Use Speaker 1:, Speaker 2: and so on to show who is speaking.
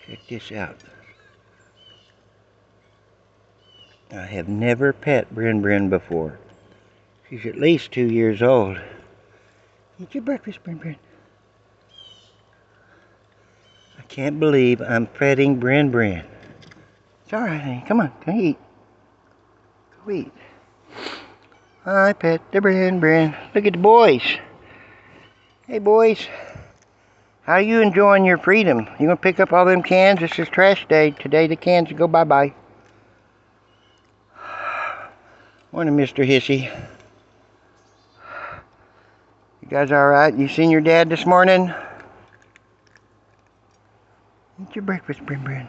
Speaker 1: Check this out. I have never pet Brin before. She's at least 2 years old. Eat your breakfast, Brin. I can't believe I'm petting Brin. It's alright, honey. Come on, go eat. Go eat. I pet the Brin. Look at the boys. Hey, boys. How are you enjoying your freedom? You gonna pick up all them cans? This is trash day. Today the cans go bye-bye. Morning, Mr. Hissy. You guys alright? You seen your dad this morning? Eat your breakfast, Brin.